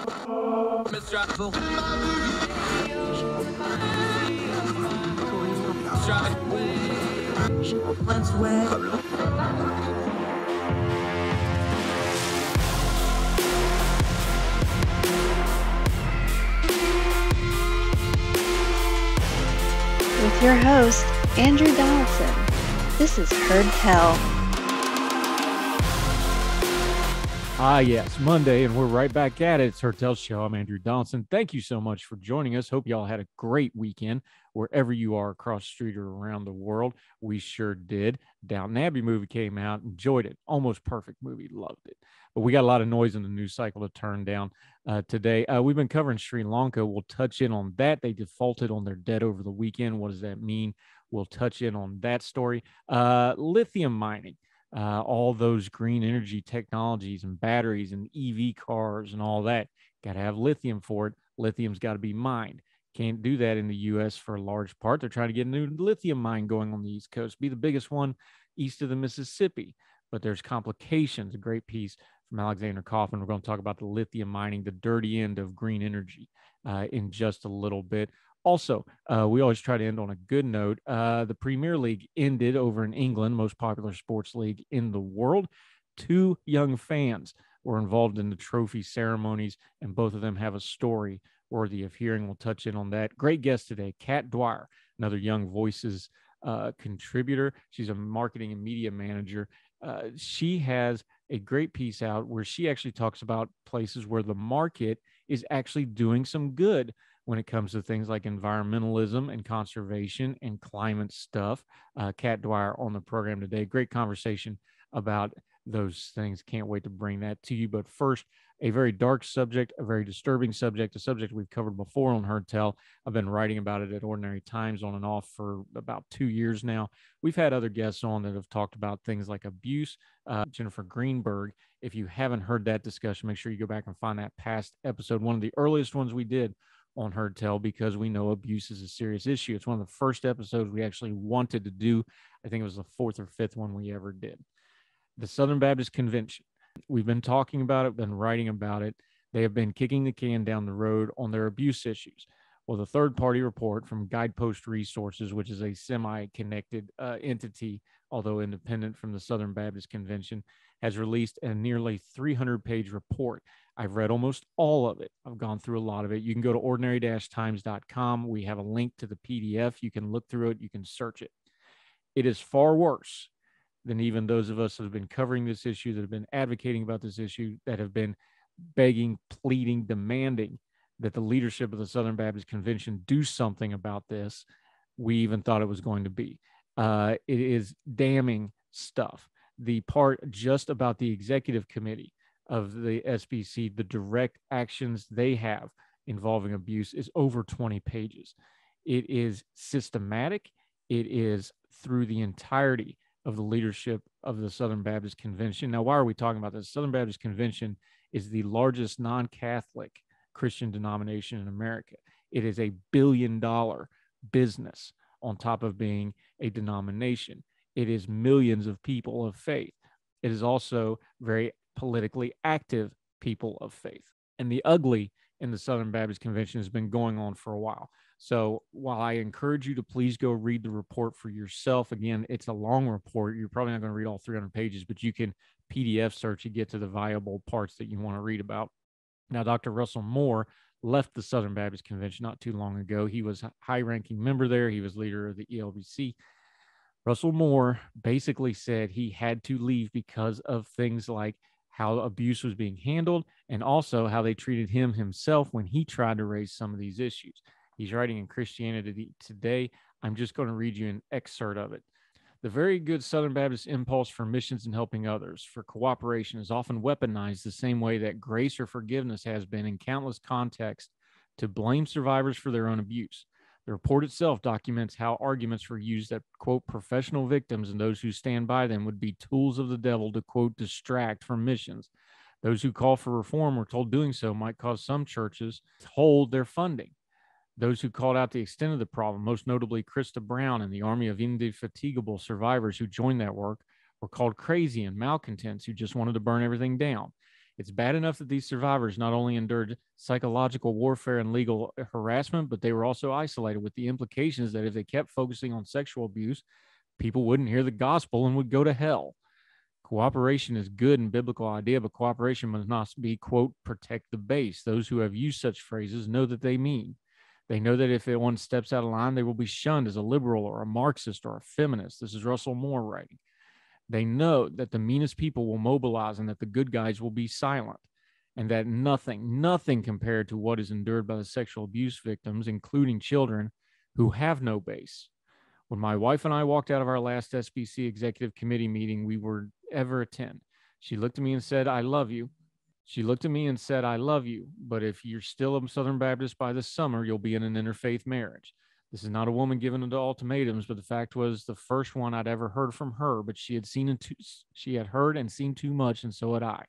With your host, Andrew Donaldson. This is Heard Tell. Yes, Monday, and we're right back at it. It's Heard Tell Show. I'm Andrew Donaldson. Thank you so much for joining us. Hope you all had a great weekend wherever you are across the street or around the world. We sure did. Downton Abbey movie came out. Enjoyed it. Almost perfect movie. Loved it. But we got a lot of noise in the news cycle to turn down today. We've been covering Sri Lanka. We'll touch in on that. They defaulted on their debt over the weekend. What does that mean? We'll touch in on that story. Lithium mining. All those green energy technologies and batteries and EV cars and all that. Got to have lithium for it. Lithium's got to be mined. Can't do that in the U.S. for a large part. They're trying to get a new lithium mine going on the East Coast, be the biggest one east of the Mississippi. But there's complications. A great piece from Alexander Kaufman. We're going to talk about the lithium mining, the dirty end of green energy in just a little bit. Also, we always try to end on a good note. The Premier League ended over in England, most popular sports league in the world. 2 young fans were involved in the trophy ceremonies, and both of them have a story worthy of hearing. We'll touch in on that. Great guest today, Kat Dwyer, another Young Voices contributor. She's a marketing and media manager. She has a great piece out where she actually talks about places where the market is actually doing some good when it comes to things like environmentalism and conservation and climate stuff. Kat Dwyer on the program today. Great conversation about those things. Can't wait to bring that to you. But first, a very dark subject, a very disturbing subject, a subject we've covered before on Heard Tell. I've been writing about it at Ordinary Times on and off for about 2 years now. We've had other guests on that have talked about things like abuse. Jennifer Greenberg, if you haven't heard that discussion, make sure you go back and find that past episode, one of the earliest ones we did on Heard Tell, because we know abuse is a serious issue. It's one of the first episodes we actually wanted to do. I think it was the 4th or 5th one we ever did. The Southern Baptist Convention. We've been talking about it, been writing about it. They have been kicking the can down the road on their abuse issues. Well, the third-party report from Guidepost Resources, which is a semi-connected entity, although independent from the Southern Baptist Convention, has released a nearly 300-page report. I've read almost all of it. I've gone through a lot of it. You can go to ordinary-times.com. We have a link to the PDF. You can look through it. You can search it. It is far worse than even those of us that have been covering this issue, that have been advocating about this issue, that have been begging, pleading, demanding that the leadership of the Southern Baptist Convention do something about this. We even thought it was going to be. It is damning stuff. The part just about the executive committee of the SBC, the direct actions they have involving abuse, is over 20 pages. It is systematic. It is through the entirety of the leadership of the Southern Baptist Convention. Now, why are we talking about this? Southern Baptist Convention is the largest non-Catholic Christian denomination in America. It is a billion-dollar business on top of being a denomination. It is millions of people of faith. It is also very politically active people of faith. And the ugly in the Southern Baptist Convention has been going on for a while. So while I encourage you to please go read the report for yourself, again, it's a long report. You're probably not going to read all 300 pages, but you can PDF search to get to the valuable parts that you want to read about. Now, Dr. Russell Moore left the Southern Baptist Convention not too long ago. He was a high-ranking member there. He was leader of the ELBC. Russell Moore basically said he had to leave because of things like how abuse was being handled and also how they treated him himself when he tried to raise some of these issues. He's writing in Christianity Today. I'm just going to read you an excerpt of it. The very good Southern Baptist impulse for missions and helping others, for cooperation, is often weaponized the same way that grace or forgiveness has been in countless contexts to blame survivors for their own abuse. The report itself documents how arguments were used that, quote, professional victims and those who stand by them would be tools of the devil to, quote, distract from missions. Those who call for reform were told doing so might cause some churches to hold their funding. Those who called out the extent of the problem, most notably Krista Brown and the army of indefatigable survivors who joined that work, were called crazy and malcontents who just wanted to burn everything down. It's bad enough that these survivors not only endured psychological warfare and legal harassment, but they were also isolated, with the implications that if they kept focusing on sexual abuse, people wouldn't hear the gospel and would go to hell. Cooperation is good in biblical idea, but cooperation must not be, quote, protect the base. Those who have used such phrases know that they mean. They know that if one steps out of line, they will be shunned as a liberal or a Marxist or a feminist. This is Russell Moore writing. They know that the meanest people will mobilize and that the good guys will be silent, and that nothing compared to what is endured by the sexual abuse victims, including children who have no base. When my wife and I walked out of our last SBC executive committee meeting we were ever attend, she looked at me and said, I love you. She looked at me and said, I love you, but if you're still a Southern Baptist by this summer, you'll be in an interfaith marriage. This is not a woman given into ultimatums, but the fact was the first one I'd ever heard from her, but she had heard and seen too much, and so had I.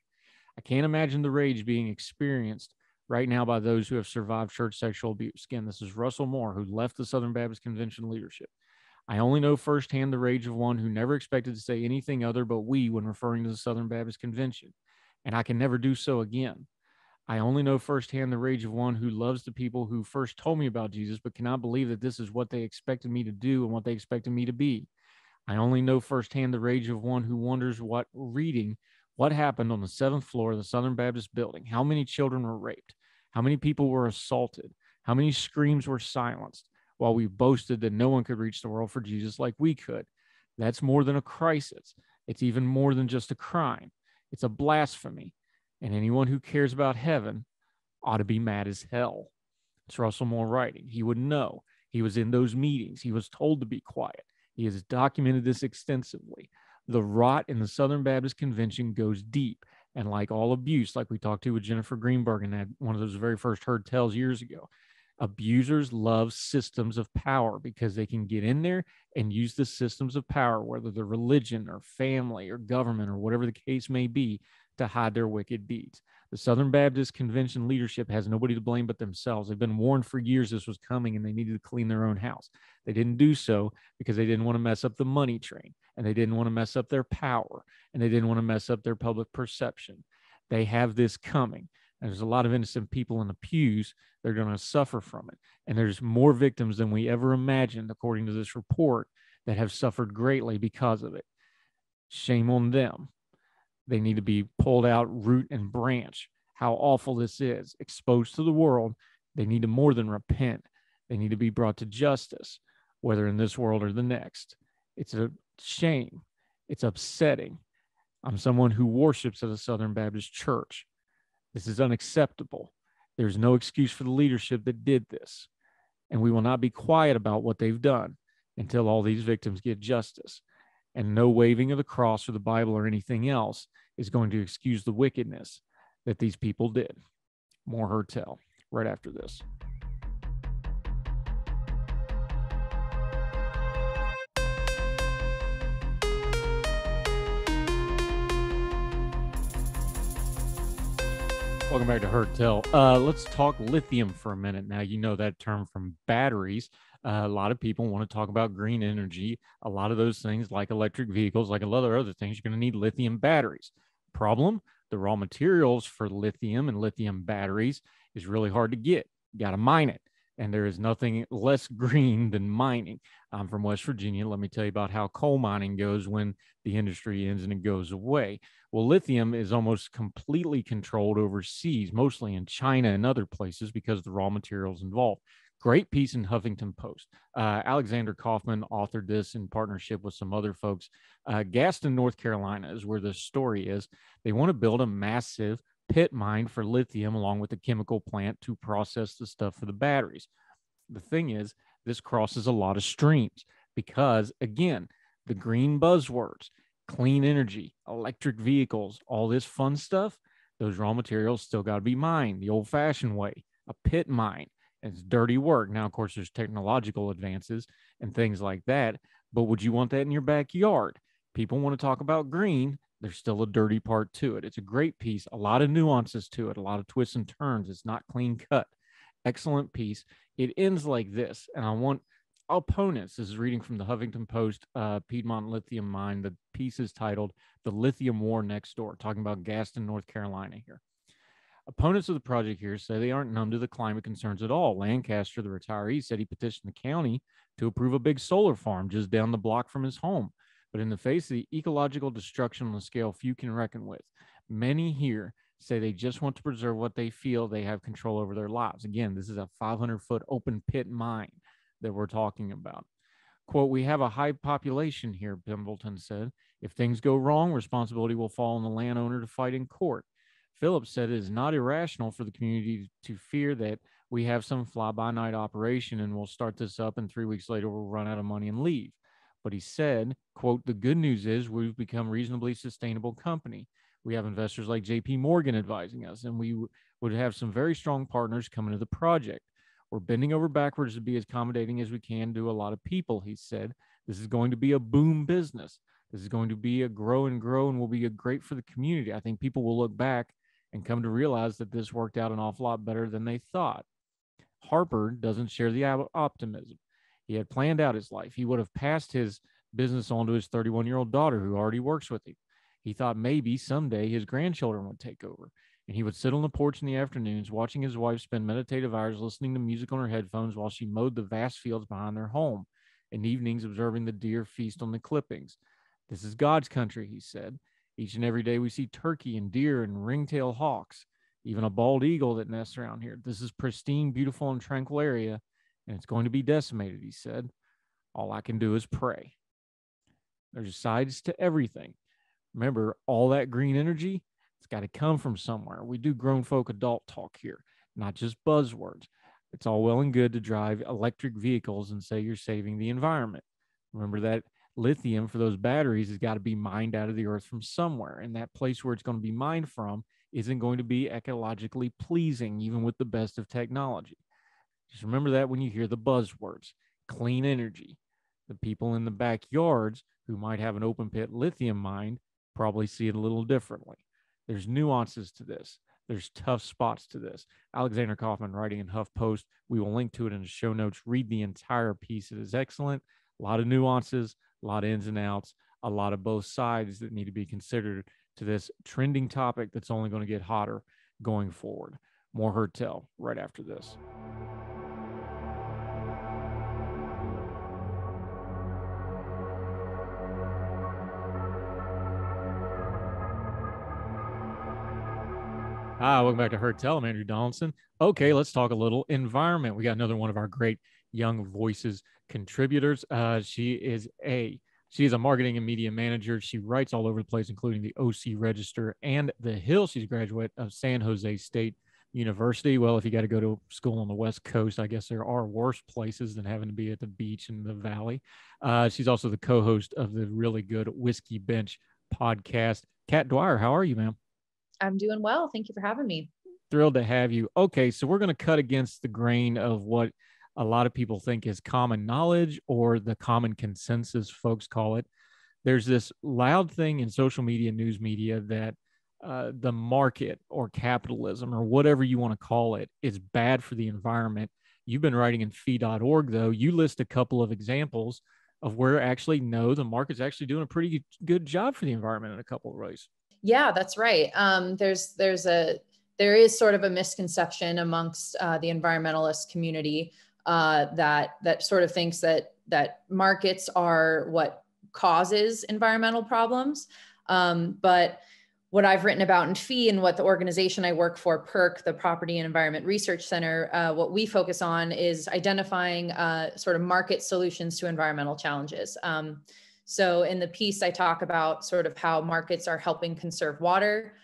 I can't imagine the rage being experienced right now by those who have survived church sexual abuse. Again, this is Russell Moore, who left the Southern Baptist Convention leadership. I only know firsthand the rage of one who never expected to say anything other but we when referring to the Southern Baptist Convention, and I can never do so again. I only know firsthand the rage of one who loves the people who first told me about Jesus, but cannot believe that this is what they expected me to do and what they expected me to be. I only know firsthand the rage of one who wonders what happened on the 7th floor of the Southern Baptist building. How many children were raped? How many people were assaulted? How many screams were silenced while we boasted that no one could reach the world for Jesus like we could? That's more than a crisis. It's even more than just a crime. It's a blasphemy. And anyone who cares about heaven ought to be mad as hell. It's Russell Moore writing. He would know. He was in those meetings. He was told to be quiet. He has documented this extensively. The rot in the Southern Baptist Convention goes deep. And like all abuse, like we talked to with Jennifer Greenberg in that one of those very first Heard Tells years ago, abusers love systems of power because they can get in there and use the systems of power, whether they're religion or family or government or whatever the case may be, to hide their wicked deeds. The Southern Baptist Convention leadership has nobody to blame but themselves. They've been warned for years this was coming and they needed to clean their own house. They didn't do so because they didn't want to mess up the money train, and they didn't want to mess up their power, and they didn't want to mess up their public perception. They have this coming. And there's a lot of innocent people in the pews. They're going to suffer from it. And there's more victims than we ever imagined, according to this report, that have suffered greatly because of it. Shame on them. They need to be pulled out root and branch. How awful this is. Exposed to the world. They need to more than repent. They need to be brought to justice, whether in this world or the next. It's a shame. It's upsetting. I'm someone who worships at a Southern Baptist church. This is unacceptable. There's no excuse for the leadership that did this. And we will not be quiet about what they've done until all these victims get justice. And no waving of the cross or the Bible or anything else is going to excuse the wickedness that these people did. More Heard Tell right after this. Welcome back to Heard Tell. Let's talk lithium for a minute. Now, you know that term from batteries. A lot of people want to talk about green energy. A lot of those things, like electric vehicles, like a lot of other things, you're going to need lithium batteries. Problem, the raw materials for lithium and lithium batteries is really hard to get. You got to mine it. And there is nothing less green than mining. I'm from West Virginia. Let me tell you about how coal mining goes when the industry ends and it goes away. Well, lithium is almost completely controlled overseas, mostly in China and other places because of the raw materials involved. Great piece in Huffington Post. Alexander Kaufman authored this in partnership with some other folks. Gaston, North Carolina is where the story is. They want to build a massive pit mine for lithium along with the chemical plant to process the stuff for the batteries. The thing is, this crosses a lot of streams because, again, the green buzzwords, clean energy, electric vehicles, all this fun stuff, those raw materials still got to be mined the old-fashioned way, a pit mine. It's dirty work. Now, of course, there's technological advances and things like that, but would you want that in your backyard? People want to talk about green. There's still a dirty part to it. It's a great piece, a lot of nuances to it, a lot of twists and turns. It's not clean cut. Excellent piece. It ends like this, and I want Opponents. This is reading from the Huffington Post, Piedmont Lithium Mine. The piece is titled "The Lithium War Next Door," talking about Gaston, North Carolina here. Opponents of the project here say they aren't numb to the climate concerns at all. Lancaster, the retiree, said he petitioned the county to approve a big solar farm just down the block from his home. But in the face of the ecological destruction on a scale few can reckon with, many here say they just want to preserve what they feel they have control over their lives. Again, this is a 500-foot open pit mine that we're talking about. Quote, "We have a high population here," Pimbleton said. "If things go wrong, responsibility will fall on the landowner to fight in court." Phillips said it is not irrational for the community to fear that we have some fly-by-night operation and we'll start this up and 3 weeks later we'll run out of money and leave. But he said, quote, "The good news is we've become a reasonably sustainable company. We have investors like JP Morgan advising us, and we would have some very strong partners coming to the project. We're bending over backwards to be as accommodating as we can to a lot of people," he said. "This is going to be a boom business. This is going to be a grow and will be a great for the community. I think people will look back and come to realize that this worked out an awful lot better than they thought." Harper doesn't share the optimism. He had planned out his life. He would have passed his business on to his 31-year-old daughter who already works with him. He thought maybe someday his grandchildren would take over, and he would sit on the porch in the afternoons watching his wife spend meditative hours listening to music on her headphones while she mowed the vast fields behind their home, and evenings observing the deer feast on the clippings. "This is God's country," he said. "Each and every day we see turkey and deer and ringtail hawks, even a bald eagle that nests around here. This is pristine, beautiful, and tranquil area, and it's going to be decimated," he said. "All I can do is pray." There's sides to everything. Remember, all that green energy, it's got to come from somewhere. We do grown folk adult talk here, not just buzzwords. It's all well and good to drive electric vehicles and say you're saving the environment. Remember that lithium for those batteries has got to be mined out of the earth from somewhere. And that place where it's going to be mined from isn't going to be ecologically pleasing, even with the best of technology. Just remember that when you hear the buzzwords: clean energy. The people in the backyards who might have an open pit lithium mine probably see it a little differently. There's nuances to this. There's tough spots to this. Alexander Kaufman writing in HuffPost. We will link to it in the show notes. Read the entire piece. It is excellent. A lot of nuances, a lot of ins and outs, a lot of both sides that need to be considered to this trending topic that's only going to get hotter going forward. More Heard Tell right after this. Hi, welcome back to Heard Tell. I'm Andrew Donaldson. Okay, let's talk a little environment. We got another one of our great Young Voices contributors. She is a marketing and media manager. She writes all over the place, including the OC Register and The Hill. She's a graduate of San Jose State University. Well, if you got to go to school on the West Coast, I guess there are worse places than having to be at the beach in the valley. She's also the co-host of the really good Whiskey Bench podcast. Kat Dwyer, how are you, ma'am? I'm doing well. Thank you for having me. Thrilled to have you. Okay, so we're going to cut against the grain of what a lot of people think is common knowledge, or the common consensus, folks call it. There's this loud thing in social media, news media, that the market or capitalism or whatever you want to call it is bad for the environment. You've been writing in fee.org, though. You list a couple of examples of where actually, no, the market's actually doing a pretty good job for the environment in a couple of ways. Yeah, that's right. There is sort of a misconception amongst the environmentalist community that sort of thinks that markets are what causes environmental problems. But what I've written about in FEE and what the organization I work for, PERC, the Property and Environment Research Center, what we focus on is identifying sort of market solutions to environmental challenges. So in the piece, I talk about sort of how markets are helping conserve water,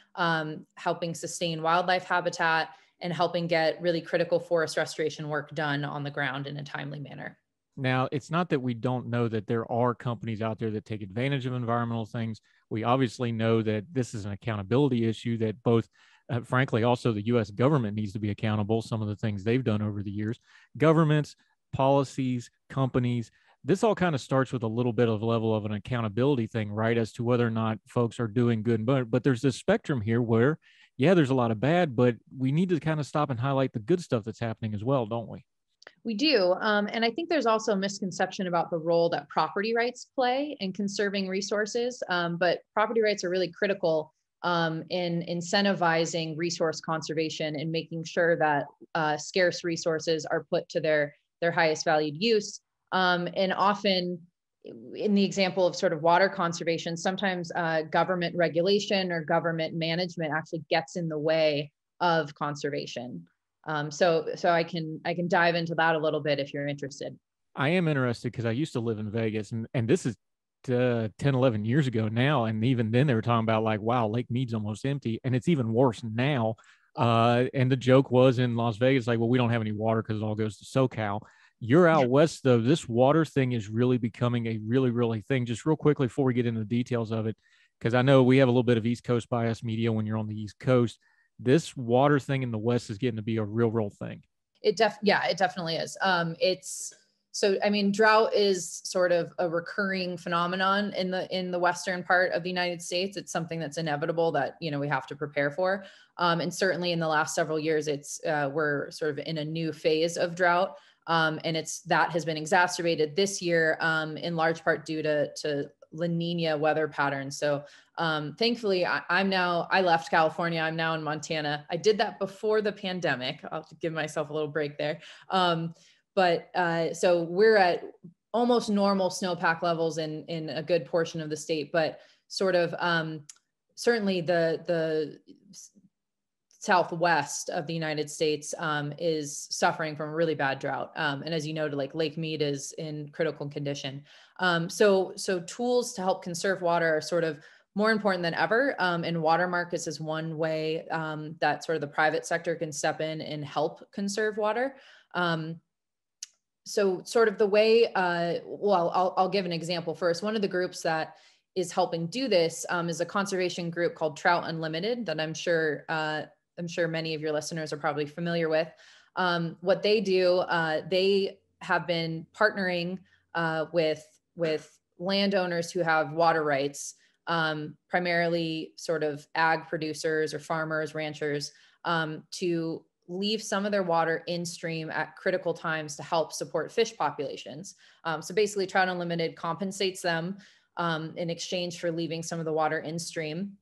helping sustain wildlife habitat, and helping get really critical forest restoration work done on the ground in a timely manner. Now, it's not that we don't know that there are companies out there that take advantage of environmental things. We obviously know that this is an accountability issue that both, frankly, also the U.S. government needs to be accountable. Some of the things they've done over the years, governments, policies, companies, this all kind of starts with a little bit of level of an accountability thing, right? As to whether or not folks are doing good and bad. But there's this spectrum here where, yeah, there's a lot of bad, but we need to kind of stop and highlight the good stuff that's happening as well, don't we? We do. And I think there's also a misconception about the role that property rights play in conserving resources. But property rights are really critical in incentivizing resource conservation and making sure that scarce resources are put to their highest valued use. And often, in the example of sort of water conservation, sometimes government regulation or government management actually gets in the way of conservation. So I can dive into that a little bit if you're interested. I am interested because I used to live in Vegas, and this is 10, 11 years ago now. And even then they were talking about like, wow, Lake Mead's almost empty. And it's even worse now. And the joke was in Las Vegas, like, well, we don't have any water because it all goes to SoCal. You're out west, though. This water thing is really becoming a really, really thing. Just real quickly before we get into the details of it, because I know we have a little bit of East Coast bias media when you're on the East Coast. This water thing in the West is getting to be a real thing. It definitely is. Drought is sort of a recurring phenomenon in the western part of the United States. It's something that's inevitable that, we have to prepare for. And certainly in the last several years, we're sort of in a new phase of drought. And that has been exacerbated this year in large part due to La Nina weather patterns. So thankfully, I left California. I'm now in Montana. I did that before the pandemic. I'll give myself a little break there. So we're at almost normal snowpack levels in a good portion of the state, but sort of certainly the Southwest of the United States is suffering from a really bad drought. And as you noted, like Lake Mead is in critical condition. So tools to help conserve water are sort of more important than ever. And water markets is one way that sort of the private sector can step in and help conserve water. So sort of the way, I'll give an example first. One of the groups that is helping do this is a conservation group called Trout Unlimited that I'm sure many of your listeners are probably familiar with. What they do, they have been partnering with landowners who have water rights, primarily sort of ag producers or farmers, ranchers, to leave some of their water in stream at critical times to help support fish populations. So basically Trout Unlimited compensates them in exchange for leaving some of the water in stream.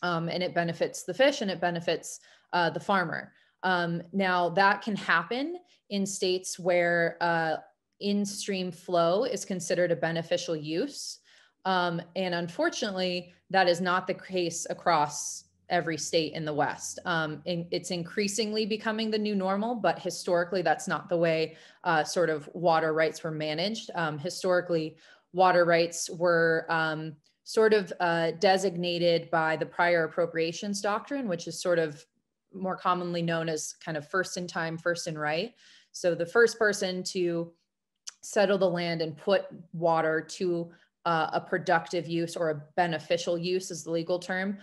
And it benefits the fish and it benefits the farmer. Now that can happen in states where in-stream flow is considered a beneficial use. And unfortunately, that is not the case across every state in the West. It's increasingly becoming the new normal, but historically, that's not the way sort of water rights were managed. Historically, water rights were sort of designated by the prior appropriations doctrine, which is sort of more commonly known as kind of first in time, first in right. So the first person to settle the land and put water to a productive use or a beneficial use is the legal term.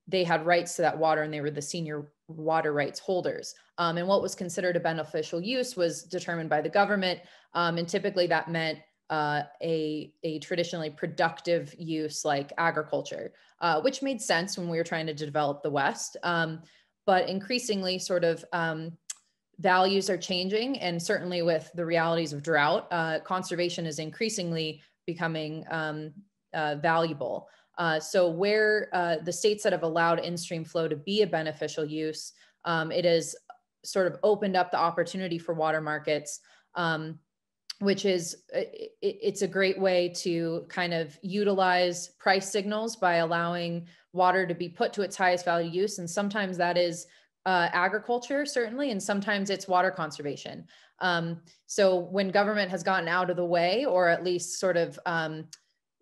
They had rights to that water and they were the senior water rights holders. And what was considered a beneficial use was determined by the government. And typically that meant a traditionally productive use like agriculture, which made sense when we were trying to develop the West. But increasingly sort of values are changing. And certainly with the realities of drought, conservation is increasingly becoming valuable. So where the states that have allowed in-stream flow to be a beneficial use, it has sort of opened up the opportunity for water markets, which is, it's a great way to kind of utilize price signals by allowing water to be put to its highest value use. And sometimes that is agriculture, certainly, and sometimes it's water conservation. So when government has gotten out of the way, or at least sort of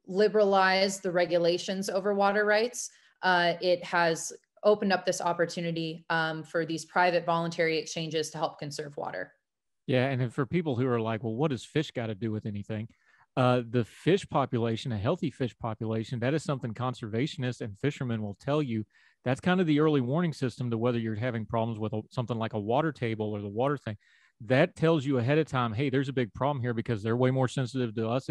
liberalize the regulations over water rights, it has opened up this opportunity for these private voluntary exchanges to help conserve water. Yeah, and for people who are like, well, what does fish got to do with anything? The fish population, a healthy fish population, that is something conservationists and fishermen will tell you. That's kind of the early warning system to whether you're having problems with something like a water table or the water thing. That tells you ahead of time, hey, there's a big problem here because they're way more sensitive to us.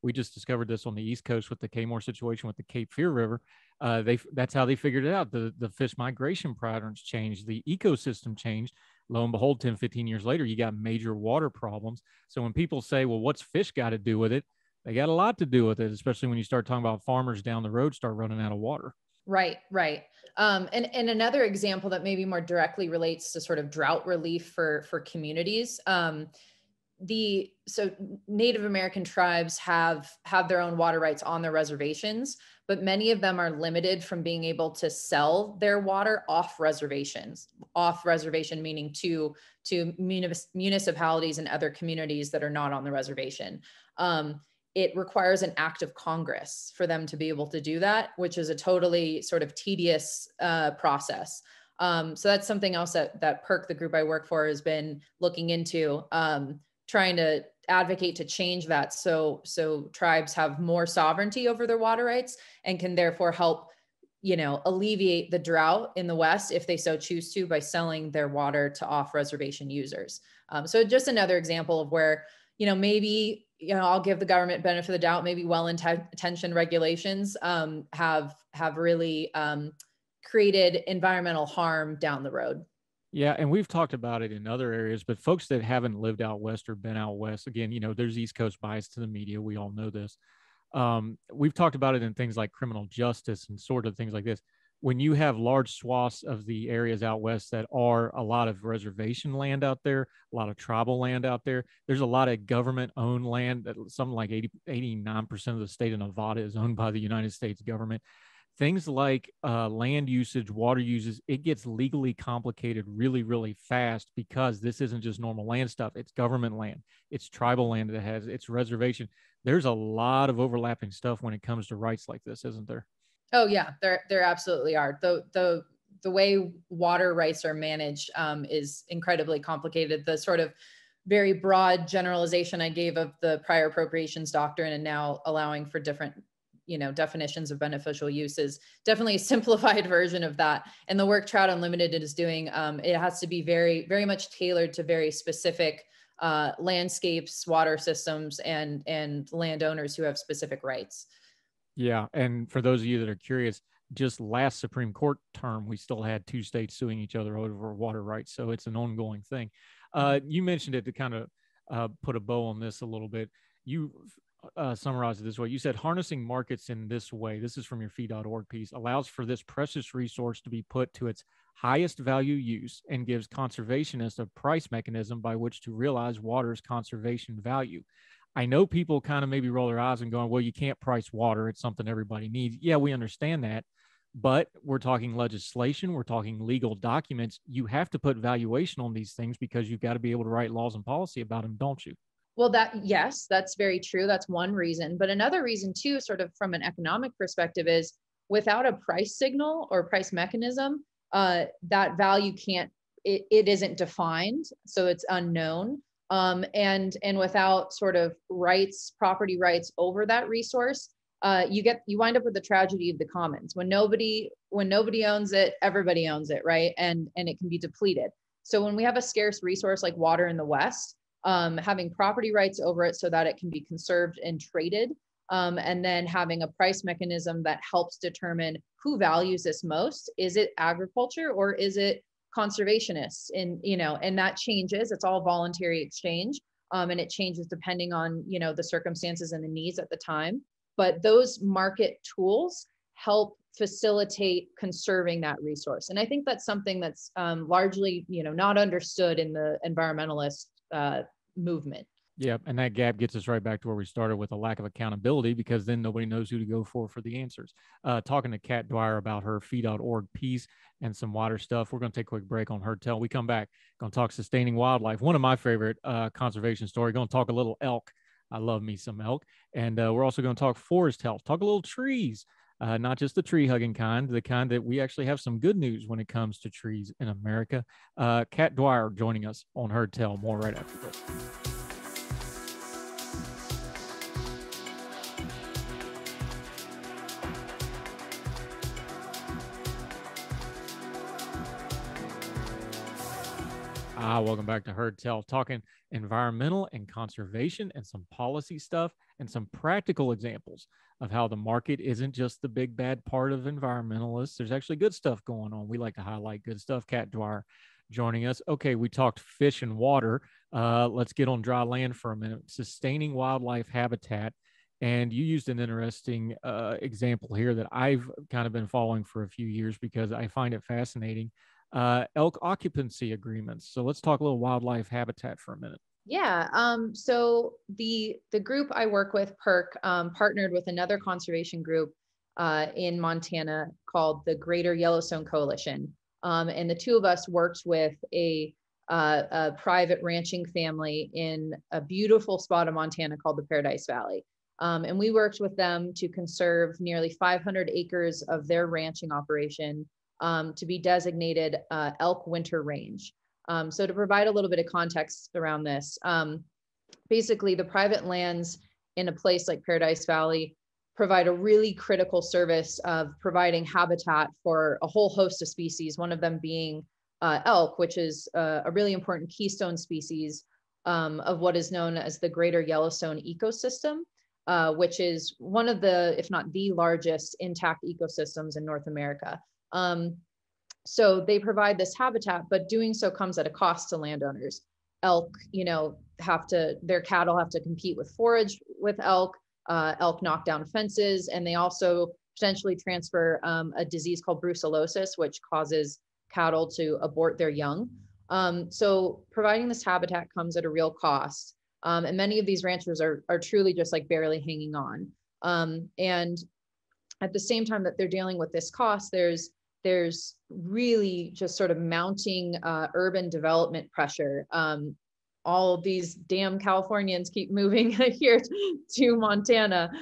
We just discovered this on the East Coast with the Kmore situation with the Cape Fear River. That's how they figured it out. The fish migration patterns changed, the ecosystem changed. Lo and behold, 10, 15 years later, you got major water problems. So when people say, well, what's fish got to do with it? They got a lot to do with it, especially when you start talking about farmers down the road start running out of water. Right, right. And another example that maybe more directly relates to sort of drought relief for communities. So Native American tribes have their own water rights on their reservations, but many of them are limited from being able to sell their water off reservation meaning to municipalities and other communities that are not on the reservation. It requires an act of Congress for them to be able to do that, which is a totally sort of tedious process. So that's something else that PERC, the group I work for, has been looking into, trying to advocate to change that so tribes have more sovereignty over their water rights and can therefore help, alleviate the drought in the West if they so choose to by selling their water to off-reservation users. So just another example of where, maybe, I'll give the government benefit of the doubt, maybe well-intentioned regulations have really created environmental harm down the road. Yeah, and we've talked about it in other areas, but folks that haven't lived out West or been out West, again, there's East Coast bias to the media. We all know this. We've talked about it in things like criminal justice and sort of things like this. When you have large swaths of the areas out West that are a lot of reservation land out there, a lot of tribal land out there, there's a lot of government owned land that something like 89% of the state of Nevada is owned by the United States government. Things like land usage, water uses, it gets legally complicated really, really fast because this isn't just normal land stuff. It's government land. It's tribal land that has its reservation. There's a lot of overlapping stuff when it comes to rights like this, isn't there? Oh yeah, there absolutely are. The way water rights are managed is incredibly complicated. The sort of very broad generalization I gave of the prior appropriations doctrine and now allowing for different definitions of beneficial use is definitely a simplified version of that. And the work Trout Unlimited is doing, it has to be very, very much tailored to very specific landscapes, water systems, and landowners who have specific rights. Yeah. And for those of you that are curious, just last Supreme Court term, we still had two states suing each other over water rights. So it's an ongoing thing. You mentioned it to kind of put a bow on this a little bit. You summarize it this way. You said harnessing markets in this way, this is from your fee.org piece, allows for this precious resource to be put to its highest value use and gives conservationists a price mechanism by which to realize water's conservation value. I know people kind of maybe roll their eyes and going, well, you can't price water. It's something everybody needs. Yeah, we understand that. But we're talking legislation. We're talking legal documents. You have to put valuation on these things because you've got to be able to write laws and policy about them, don't you? Well, yes, that's very true. That's one reason. But another reason too, sort of from an economic perspective, is without a price signal or price mechanism, that value it isn't defined. So it's unknown. And without sort of property rights over that resource, you wind up with the tragedy of the commons. When nobody owns it, everybody owns it, right? And it can be depleted. So when we have a scarce resource like water in the West, having property rights over it so that it can be conserved and traded, and then having a price mechanism that helps determine who values this most. Is it agriculture or is it conservationists? And that changes. It's all voluntary exchange, and it changes depending on the circumstances and the needs at the time. But those market tools help facilitate conserving that resource, and I think that's something that's largely not understood in the environmentalist movement. Yeah, and that gap gets us right back to where we started with a lack of accountability, because then nobody knows who to go for the answers. Talking to Kat Dwyer about her fee.org piece and some water stuff. We're going to take a quick break on Her Tell. We come back, going to talk sustaining wildlife. One of my favorite conservation story. Going to talk a little elk. I love me some elk. And we're also going to talk forest health, talk a little trees. Not just the tree hugging kind, the kind that we actually have some good news when it comes to trees in America. Kat Dwyer joining us on Her Tell. More right after this. Welcome back to Her Tell, talking environmental and conservation and some policy stuff and some practical examples of how the market isn't just the big bad part of environmentalists. There's actually good stuff going on. We like to highlight good stuff. Kat Dwyer joining us. Okay, we talked fish and water. Let's get on dry land for a minute. Sustaining wildlife habitat. And you used an interesting example here that I've kind of been following for a few years because I find it fascinating. Elk occupancy agreements. So let's talk a little wildlife habitat for a minute. Yeah. So the group I work with, PERC, partnered with another conservation group in Montana called the Greater Yellowstone Coalition. And the two of us worked with a private ranching family in a beautiful spot of Montana called the Paradise Valley. And we worked with them to conserve nearly 500 acres of their ranching operation to be designated elk winter range. So to provide a little bit of context around this, basically the private lands in a place like Paradise Valley provide a really critical service of providing habitat for a whole host of species, one of them being elk, which is a really important keystone species of what is known as the Greater Yellowstone ecosystem, which is one of the, if not the largest intact ecosystems in North America. So they provide this habitat, but doing so comes at a cost to landowners. Elk, their cattle have to compete with forage with elk. Elk knock down fences, and they also potentially transfer a disease called brucellosis, which causes cattle to abort their young. So providing this habitat comes at a real cost. And many of these ranchers are truly just like barely hanging on. And at the same time that they're dealing with this cost, there's really just sort of mounting urban development pressure. All of these damn Californians keep moving here to Montana.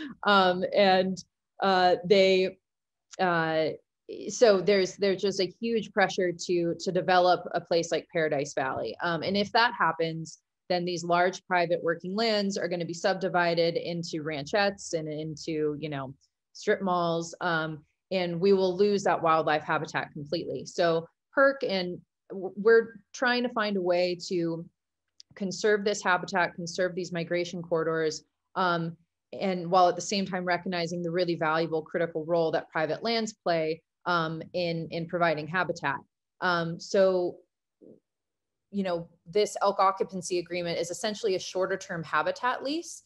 So there's just a huge pressure to develop a place like Paradise Valley. And if that happens, then these large private working lands are going to be subdivided into ranchettes and into, strip malls. And we will lose that wildlife habitat completely. So we're trying to find a way to conserve this habitat, conserve these migration corridors, and while at the same time recognizing the really valuable critical role that private lands play in providing habitat. So this elk occupancy agreement is essentially a shorter term habitat lease.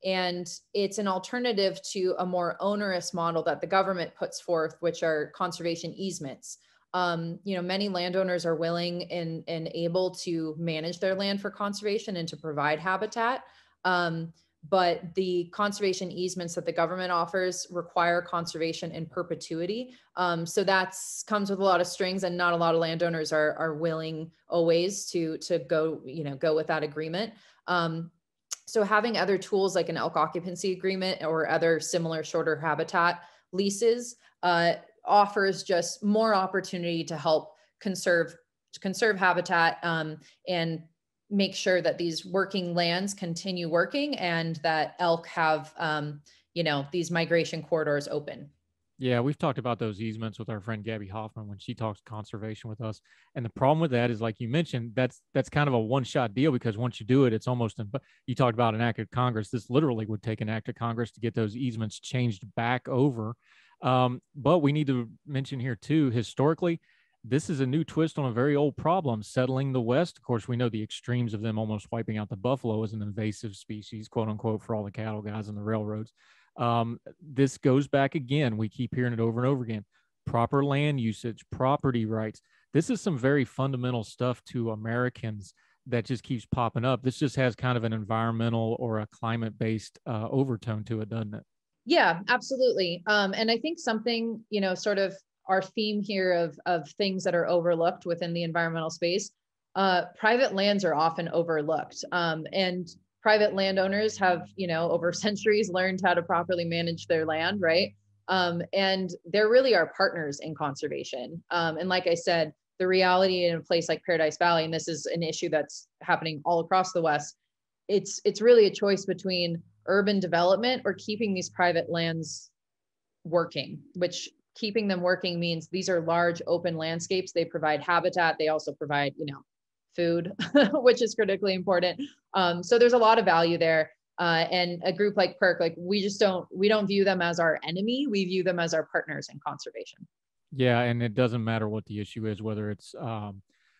And it's an alternative to a more onerous model that the government puts forth, which are conservation easements. Many landowners are willing and able to manage their land for conservation and to provide habitat. But the conservation easements that the government offers require conservation in perpetuity. So comes with a lot of strings, and not a lot of landowners are willing always to go with that agreement. So having other tools like an elk occupancy agreement or other similar shorter habitat leases offers just more opportunity to help conserve habitat and make sure that these working lands continue working and that elk have these migration corridors open. Yeah, we've talked about those easements with our friend Gabby Hoffman when she talks conservation with us. And the problem with that is, like you mentioned, that's kind of a one-shot deal, because once you do it, it's almost, you talked about an act of Congress. This literally would take an act of Congress to get those easements changed back over. But we need to mention here too, historically, this is a new twist on a very old problem, settling the West. Of course, we know the extremes of them almost wiping out the buffalo as an invasive species, quote unquote, for all the cattle guys and the railroads. This goes back again. We keep hearing it over and over again. Proper land usage, property rights. This is some very fundamental stuff to Americans that just keeps popping up. This just has kind of an environmental or a climate-based overtone to it, doesn't it? Yeah, absolutely. And I think something, sort of our theme here of things that are overlooked within the environmental space, private lands are often overlooked. And private landowners have, over centuries learned how to properly manage their land, right? And they're really our partners in conservation. And like I said, the reality in a place like Paradise Valley, and this is an issue that's happening all across the West, it's really a choice between urban development or keeping these private lands working, which keeping them working means these are large open landscapes. They provide habitat. They also provide, food, which is critically important. So there's a lot of value there. And a group like PERC, we don't view them as our enemy. We view them as our partners in conservation. Yeah, and it doesn't matter what the issue is, whether it's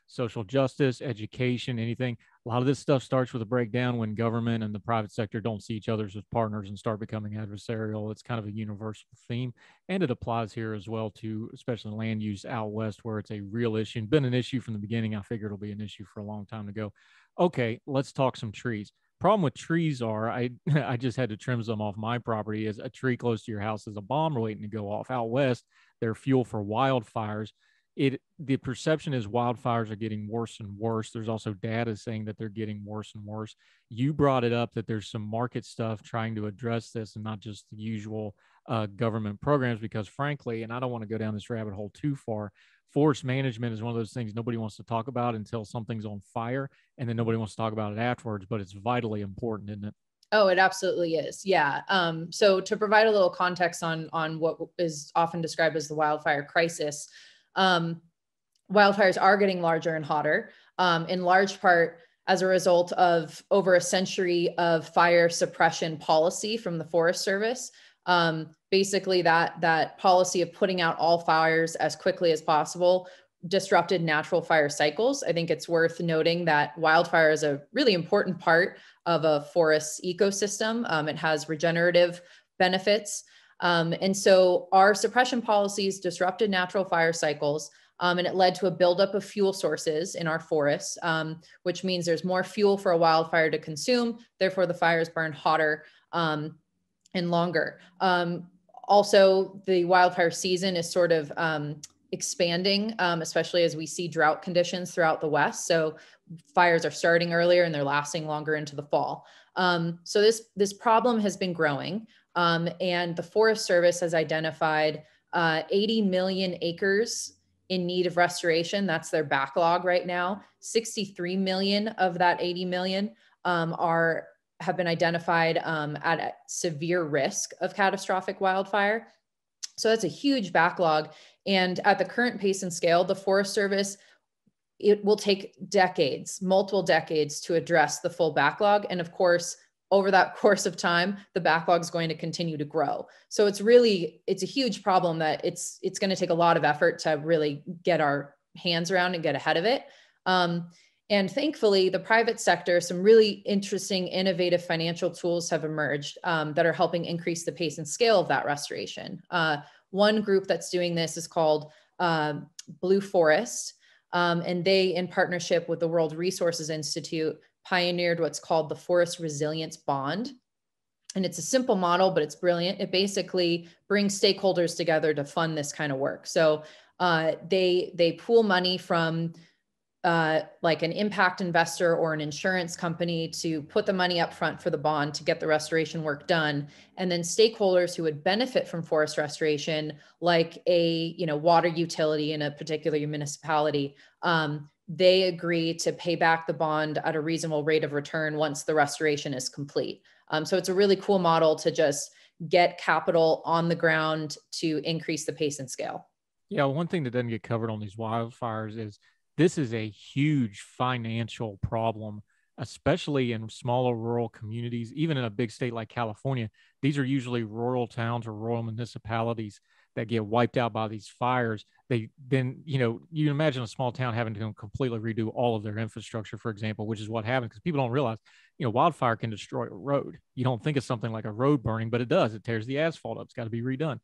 social justice, education, anything. A lot of this stuff starts with a breakdown when government and the private sector don't see each other as partners and start becoming adversarial. It's kind of a universal theme, and it applies here as well to especially land use out west, where it's a real issue and been an issue from the beginning. I figure it'll be an issue for a long time to go. Okay, let's talk some trees. Problem with trees are I just had to trim some off my property. Is a tree close to your house is a bomb waiting to go off. Out west, they're fuel for wildfires. The perception is wildfires are getting worse and worse. There's also data saying that they're getting worse and worse. You brought it up that there's some market stuff trying to address this and not just the usual government programs, because frankly, and I don't want to go down this rabbit hole too far, forest management is one of those things nobody wants to talk about until something's on fire, and then nobody wants to talk about it afterwards, but it's vitally important, isn't it? Oh, it absolutely is. Yeah. So to provide a little context on what is often described as the wildfire crisis, wildfires are getting larger and hotter, in large part as a result of over a century of fire suppression policy from the Forest Service. Basically, that policy of putting out all fires as quickly as possible disrupted natural fire cycles. I think it's worth noting that wildfire is a really important part of a forest ecosystem. It has regenerative benefits. And so our suppression policies disrupted natural fire cycles, and it led to a buildup of fuel sources in our forests, which means there's more fuel for a wildfire to consume. Therefore, the fires burn hotter and longer. Also, the wildfire season is sort of expanding, especially as we see drought conditions throughout the West. So fires are starting earlier and they're lasting longer into the fall. So this problem has been growing, and the Forest Service has identified 80 million acres in need of restoration. That's their backlog right now. 63 million of that 80 million have been identified at severe risk of catastrophic wildfire. So that's a huge backlog. And at the current pace and scale, the Forest Service, it will take decades, multiple decades to address the full backlog. And of course, over that course of time, the backlog is going to continue to grow. So it's a huge problem that it's going to take a lot of effort to really get our hands around and get ahead of it. And thankfully, the private sector, some really interesting, innovative financial tools have emerged that are helping increase the pace and scale of that restoration. One group that's doing this is called Blue Forest, and they, in partnership with the World Resources Institute, pioneered what's called the Forest Resilience Bond. And it's a simple model, but it's brilliant. It basically brings stakeholders together to fund this kind of work. So they pool money from like an impact investor or an insurance company to put the money up front for the bond to get the restoration work done. And then stakeholders who would benefit from forest restoration, like a water utility in a particular municipality, they agree to pay back the bond at a reasonable rate of return once the restoration is complete. So it's a really cool model to just get capital on the ground to increase the pace and scale. Yeah, one thing that doesn't get covered on these wildfires is this is a huge financial problem, especially in smaller rural communities. Even in a big state like California, these are usually rural towns or rural municipalities that get wiped out by these fires. They then, you imagine a small town having to completely redo all of their infrastructure, for example, which is what happens because people don't realize, wildfire can destroy a road. You don't think of something like a road burning, but it does. It tears the asphalt up. It's got to be redone.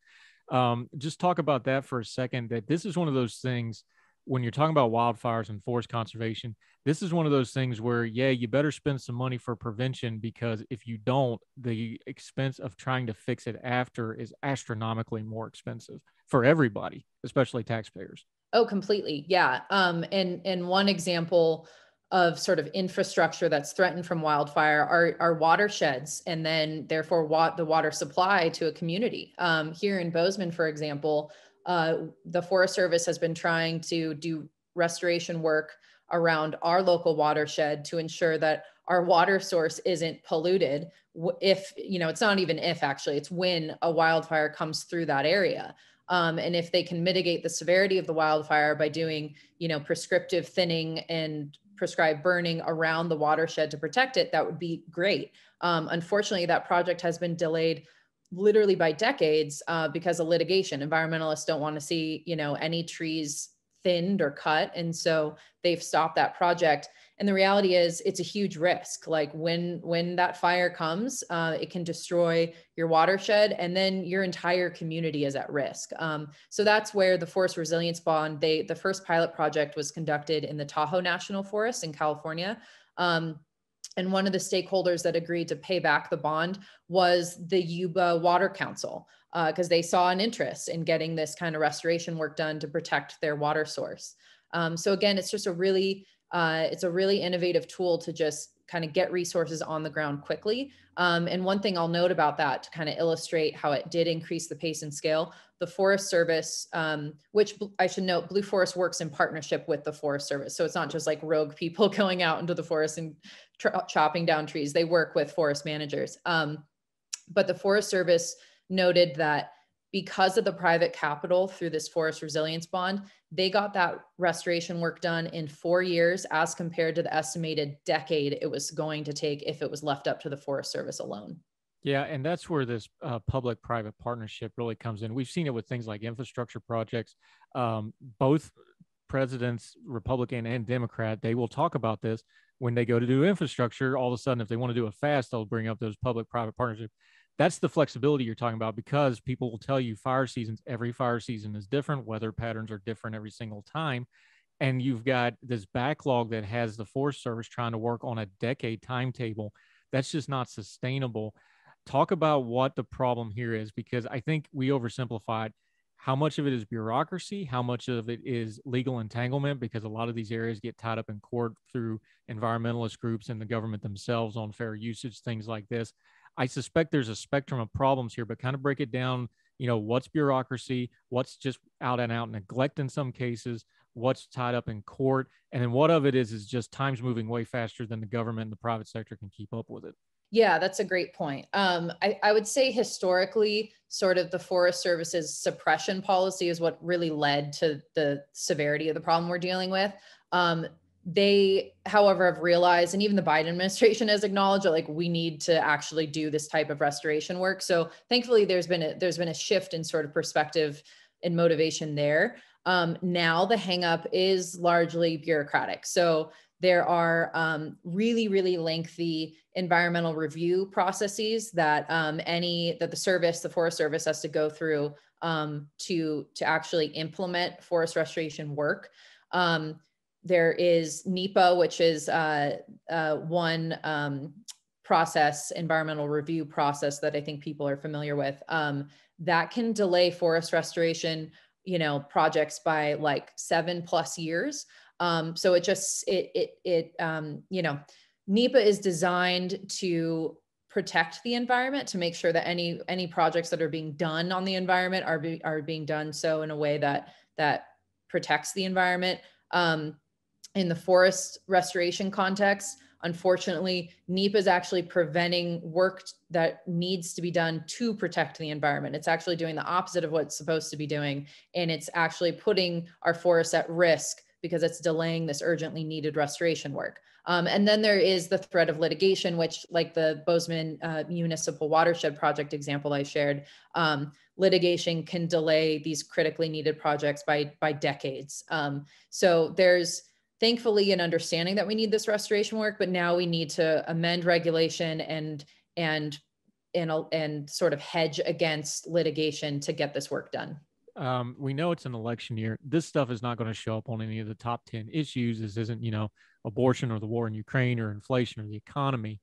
Just talk about that for a second, that this is one of those things when you're talking about wildfires and forest conservation, this is one of those things where, yeah, you better spend some money for prevention, because if you don't, the expense of trying to fix it after is astronomically more expensive for everybody, especially taxpayers. Oh, completely. Yeah. And one example of sort of infrastructure that's threatened from wildfire are watersheds, and then therefore the water supply to a community. Here in Bozeman, for example, the Forest Service has been trying to do restoration work around our local watershed to ensure that our water source isn't polluted. If, it's not even if, actually, it's when a wildfire comes through that area. And if they can mitigate the severity of the wildfire by doing, prescriptive thinning and prescribed burning around the watershed to protect it, that would be great. Unfortunately, that project has been delayed literally by decades because of litigation. Environmentalists don't want to see, any trees thinned or cut. And so they've stopped that project. And the reality is it's a huge risk. Like when that fire comes, it can destroy your watershed, and then your entire community is at risk. So that's where the Forest Resilience Bond, the first pilot project was conducted in the Tahoe National Forest in California. And one of the stakeholders that agreed to pay back the bond was the Yuba Water Council, because they saw an interest in getting this kind of restoration work done to protect their water source. So again, it's just it's a really innovative tool to just kind of get resources on the ground quickly. And one thing I'll note about that to kind of illustrate how it did increase the pace and scale, the Forest Service, which I should note, Blue Forest works in partnership with the Forest Service. So it's not just like rogue people going out into the forest and chopping down trees. They work with forest managers. But the Forest Service noted that because of the private capital through this Forest Resilience Bond, they got that restoration work done in 4 years as compared to the estimated decade it was going to take if it was left up to the Forest Service alone. Yeah, and that's where this public-private partnership really comes in. We've seen it with things like infrastructure projects. Both presidents, Republican and Democrat, they will talk about this when they go to do infrastructure. All of a sudden, if they want to do it fast, they'll bring up those public-private partnerships. That's the flexibility you're talking about, because people will tell you every fire season is different. Weather patterns are different every single time. And you've got this backlog that has the Forest Service trying to work on a decade timetable. That's just not sustainable. Talk about what the problem here is, because I think we oversimplified how much of it is bureaucracy, how much of it is legal entanglement, because a lot of these areas get tied up in court through environmentalist groups and the government themselves on fair usage, things like this. I suspect there's a spectrum of problems here, but kind of break it down, what's bureaucracy, what's just out and out neglect in some cases, what's tied up in court, and then what of it is just time's moving way faster than the government and the private sector can keep up with it. Yeah, that's a great point. I would say historically, sort of the Forest Service's suppression policy is what really led to the severity of the problem we're dealing with. They, however, have realized, and even the Biden administration has acknowledged, that like we need to actually do this type of restoration work. So thankfully, there's been a shift in sort of perspective and motivation there. Now the hangup is largely bureaucratic. So there are really, really lengthy environmental review processes that the Forest Service has to go through to actually implement forest restoration work. There is NEPA, which is one process, environmental review process that I think people are familiar with, that can delay forest restoration, projects by like 7+ years. So NEPA is designed to protect the environment, to make sure that any projects that are being done on the environment are being done so in a way that protects the environment. In the forest restoration context, unfortunately, NEPA is actually preventing work that needs to be done to protect the environment. It's actually doing the opposite of what it's supposed to be doing. And it's actually putting our forests at risk because it's delaying this urgently needed restoration work. And then there is the threat of litigation, which, like the Bozeman Municipal Watershed Project example I shared, litigation can delay these critically needed projects by decades. So there's thankfully an understanding that we need this restoration work, but now we need to amend regulation and sort of hedge against litigation to get this work done. We know it's an election year. This stuff is not going to show up on any of the top 10 issues. This isn't, abortion or the war in Ukraine or inflation or the economy.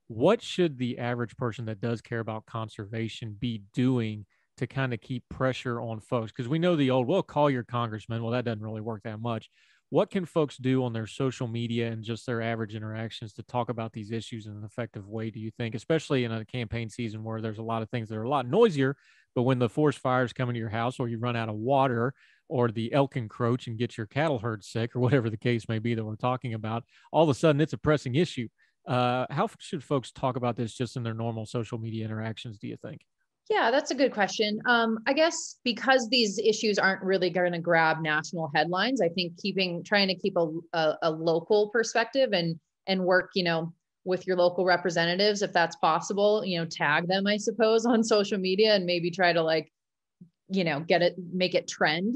What should the average person that does care about conservation be doing to kind of keep pressure on folks? Because we know the old, well, call your congressman. Well, that doesn't really work that much. What can folks do on their social media and just their average interactions to talk about these issues in an effective way, do you think, especially in a campaign season where there's a lot of things that are a lot noisier, but when the forest fires come into your house or you run out of water or the elk encroach and get your cattle herd sick or whatever the case may be that we're talking about, all of a sudden it's a pressing issue. How should folks talk about this just in their normal social media interactions, do you think? Yeah, that's a good question. I guess because these issues aren't really going to grab national headlines, I think trying to keep a local perspective and work, with your local representatives, if that's possible, tag them, I suppose, on social media and maybe try to make it trend.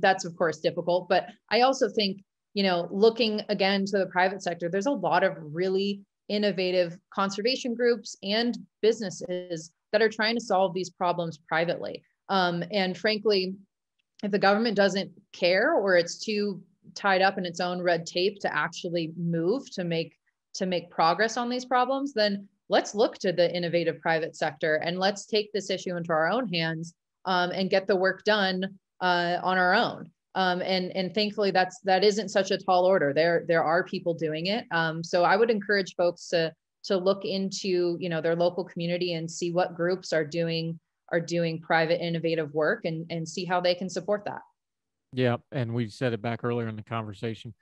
That's of course difficult, but I also think, looking again to the private sector, there's a lot of really innovative conservation groups and businesses that are trying to solve these problems privately. And frankly, if the government doesn't care, or it's too tied up in its own red tape to actually move to make progress on these problems, then let's look to the innovative private sector and let's take this issue into our own hands, and get the work done on our own. And thankfully that isn't such a tall order. There are people doing it. So I would encourage folks to look into, their local community and see what groups are doing private innovative work, and see how they can support that. Yeah. And we said it back earlier in the conversation,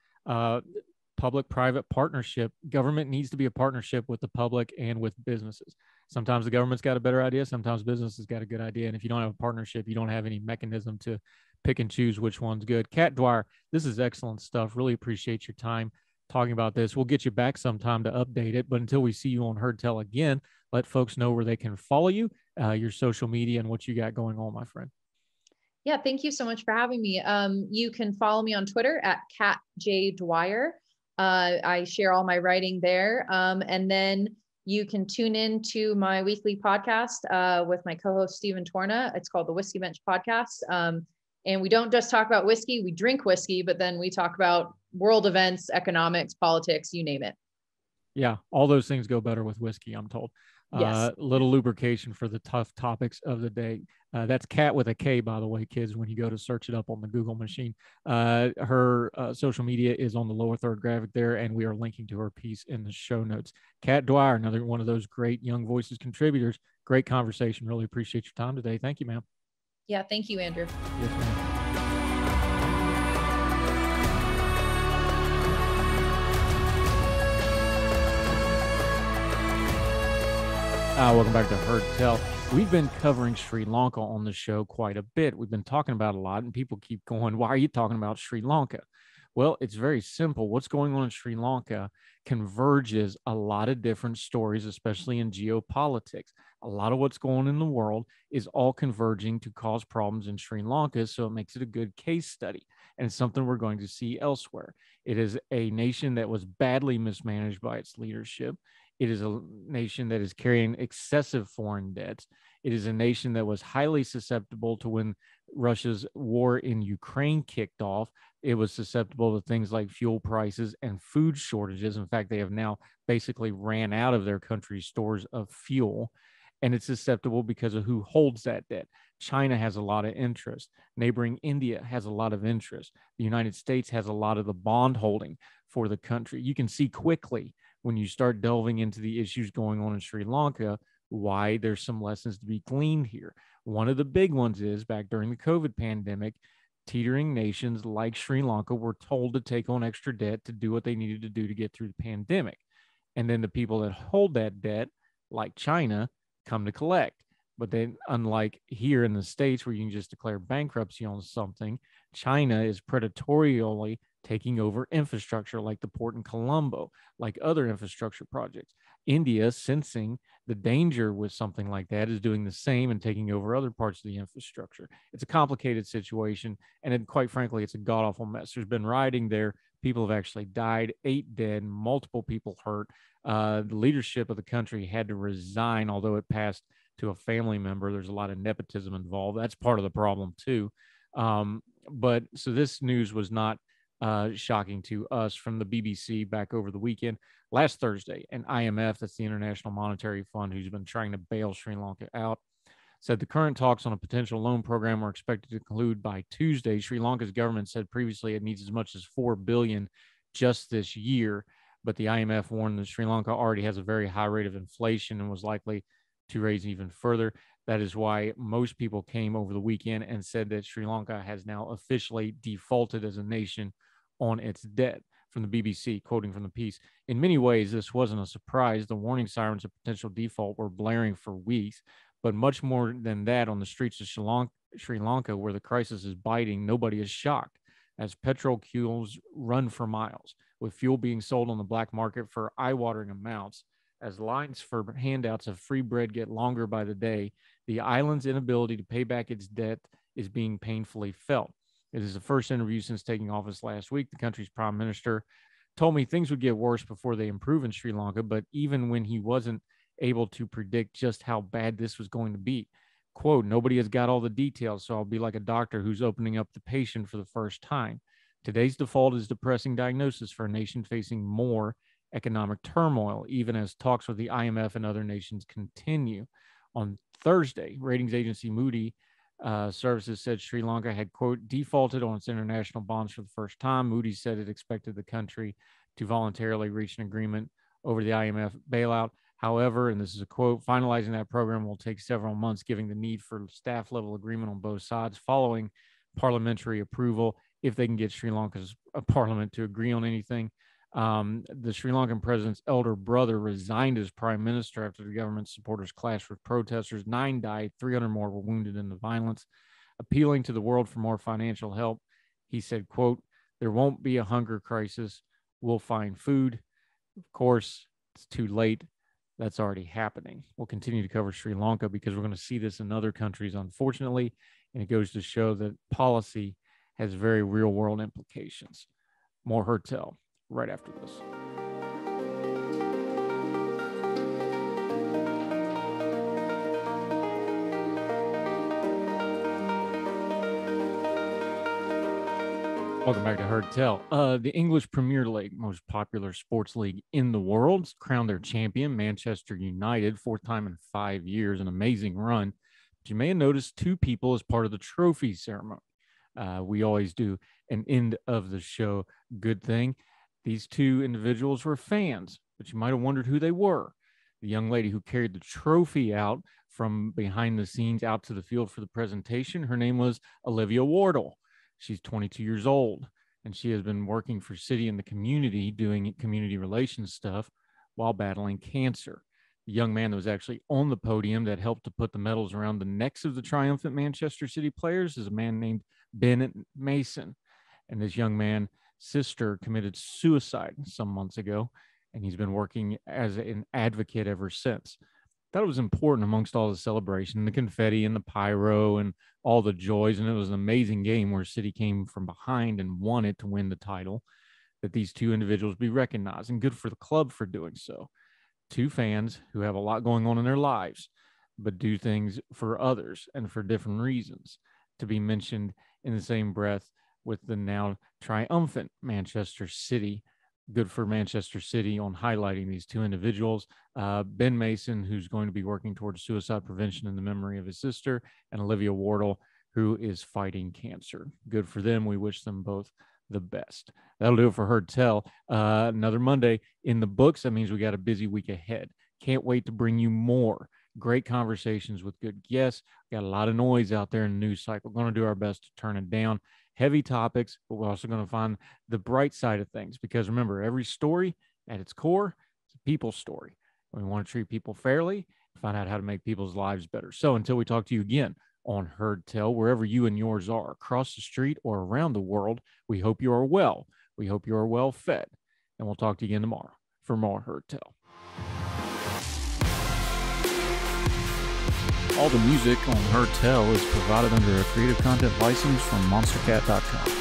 public-private partnership. Government needs to be a partnership with the public and with businesses. Sometimes the government's got a better idea. Sometimes business has got a good idea. And if you don't have a partnership, you don't have any mechanism to pick and choose which one's good. Kat Dwyer, this is excellent stuff. Really appreciate your time talking about this. We'll get you back sometime to update it. But until we see you on Heard Tell again, let folks know where they can follow you, your social media, and what you got going on, my friend. Yeah, thank you so much for having me. You can follow me on Twitter at Kat J. Dwyer. I share all my writing there. And then you can tune in to my weekly podcast with my co-host, Stephen Torna. It's called the Whiskey Bench Podcast. And we don't just talk about whiskey, we drink whiskey, but then we talk about world events, economics, politics, you name it. Yeah, all those things go better with whiskey, I'm told. Yes. Little lubrication for the tough topics of the day. That's Kat with a K, by the way, kids, when you go to search it up on the Google machine. Her social media is on the lower third graphic there, and we are linking to her piece in the show notes. Kat Dwyer, another one of those great Young Voices contributors. Great conversation. Really appreciate your time today. Thank you, ma'am. Yeah, thank you, Andrew. Yes, ma'am. Welcome back to Heard Tell. We've been covering Sri Lanka on the show quite a bit. We've been talking about a lot, and people keep going, why are you talking about Sri Lanka? Well, it's very simple. What's going on in Sri Lanka converges a lot of different stories, especially in geopolitics. A lot of what's going on in the world is all converging to cause problems in Sri Lanka, so it makes it a good case study, and it's something we're going to see elsewhere. It is a nation that was badly mismanaged by its leadership. It is a nation that is carrying excessive foreign debts. It is a nation that was highly susceptible to when Russia's war in Ukraine kicked off. It was susceptible to things like fuel prices and food shortages. In fact, they have now basically ran out of their country's stores of fuel. And it's susceptible because of who holds that debt. China has a lot of interest. Neighboring India has a lot of interest. The United States has a lot of the bond holding for the country. You can see quickly when you start delving into the issues going on in Sri Lanka, why there's some lessons to be gleaned here. One of the big ones is back during the COVID pandemic, teetering nations like Sri Lanka were told to take on extra debt to do what they needed to do to get through the pandemic. And then the people that hold that debt, like China, come to collect. But then, unlike here in the States where you can just declare bankruptcy on something, China is predatorially taking over infrastructure like the port in Colombo, like other infrastructure projects. India, sensing the danger with something like that, is doing the same and taking over other parts of the infrastructure. It's a complicated situation, and quite frankly, it's a god-awful mess. There's been rioting there. People have actually died, 8 dead, multiple people hurt. The leadership of the country had to resign, although it passed to a family member. There's a lot of nepotism involved. That's part of the problem too. But so this news was not shocking to us from the BBC back over the weekend. Last Thursday, an IMF, that's the International Monetary Fund, who's been trying to bail Sri Lanka out, said the current talks on a potential loan program are expected to conclude by Tuesday. Sri Lanka's government said previously it needs as much as $4 billion just this year, but the IMF warned that Sri Lanka already has a very high rate of inflation and was likely to raise even further. That is why most people came over the weekend and said that Sri Lanka has now officially defaulted as a nation on its debt. From the BBC, quoting from the piece, in many ways, this wasn't a surprise. The warning sirens of potential default were blaring for weeks, but much more than that, on the streets of Sri Lanka, where the crisis is biting, nobody is shocked. as petrol queues run for miles, with fuel being sold on the black market for eye-watering amounts. As lines for handouts of free bread get longer by the day, the island's inability to pay back its debt is being painfully felt. It is the first interview since taking office last week. The country's prime minister told me things would get worse before they improve in Sri Lanka, but even when he wasn't able to predict just how bad this was going to be, quote, nobody has got all the details, so I'll be like a doctor who's opening up the patient for the first time. Today's default is depressing diagnosis for a nation facing more economic turmoil, even as talks with the IMF and other nations continue. On Thursday, ratings agency Moody Services said Sri Lanka had, quote, defaulted on its international bonds for the first time. Moody's said it expected the country to voluntarily reach an agreement over the IMF bailout. However, and this is a quote, finalizing that program will take several months, given the need for staff level agreement on both sides following parliamentary approval, if they can get Sri Lanka's parliament to agree on anything. The Sri Lankan president's elder brother resigned as prime minister after the government's supporters clashed with protesters. 9 died, 300 more were wounded in the violence. Appealing to the world for more financial help, he said, quote, there won't be a hunger crisis. We'll find food. Of course, it's too late. That's already happening. We'll continue to cover Sri Lanka because we're going to see this in other countries, unfortunately, and it goes to show that policy has very real-world implications. More Hertel right after this. Welcome back to Heard Tell. The English Premier League, most popular sports league in the world, crowned their champion, Manchester United, 4th time in 5 years, an amazing run. But you may have noticed 2 people as part of the trophy ceremony. We always do an end of the show good thing. These 2 individuals were fans, but you might have wondered who they were. The young lady who carried the trophy out from behind the scenes out to the field for the presentation, her name was Olivia Wardle. She's 22 years old, and she has been working for City in the community, doing community relations stuff while battling cancer. The young man that was actually on the podium that helped to put the medals around the necks of the triumphant Manchester City players is a man named Bennett Mason. And this young man's sister committed suicide some months ago, and he's been working as an advocate ever since. That was important amongst all the celebration, the confetti and the pyro and all the joys. And it was an amazing game where City came from behind and won it to win the title, that these 2 individuals be recognized, and good for the club for doing so. 2 fans who have a lot going on in their lives, but do things for others and for different reasons, to be mentioned in the same breath with the now triumphant Manchester City. Good for Manchester City on highlighting these 2 individuals. Ben Mason, who's going to be working towards suicide prevention in the memory of his sister, and Olivia Wardle, who is fighting cancer. Good for them. We wish them both the best. That'll do it for Heard Tell. Another Monday in the books. That means we got a busy week ahead. Can't wait to bring you more great conversations with good guests. Got a lot of noise out there in the news cycle. Going to do our best to turn it down. Heavy topics, but we're also going to find the bright side of things, because remember, every story at its core is a people's story. We want to treat people fairly, find out how to make people's lives better. So until we talk to you again on Heard Tell, wherever you and yours are, across the street or around the world, we hope you are well. We hope you are well fed, and we'll talk to you again tomorrow for more Heard Tell. All the music on Heard Tell is provided under a Creative Content license from monstercat.com.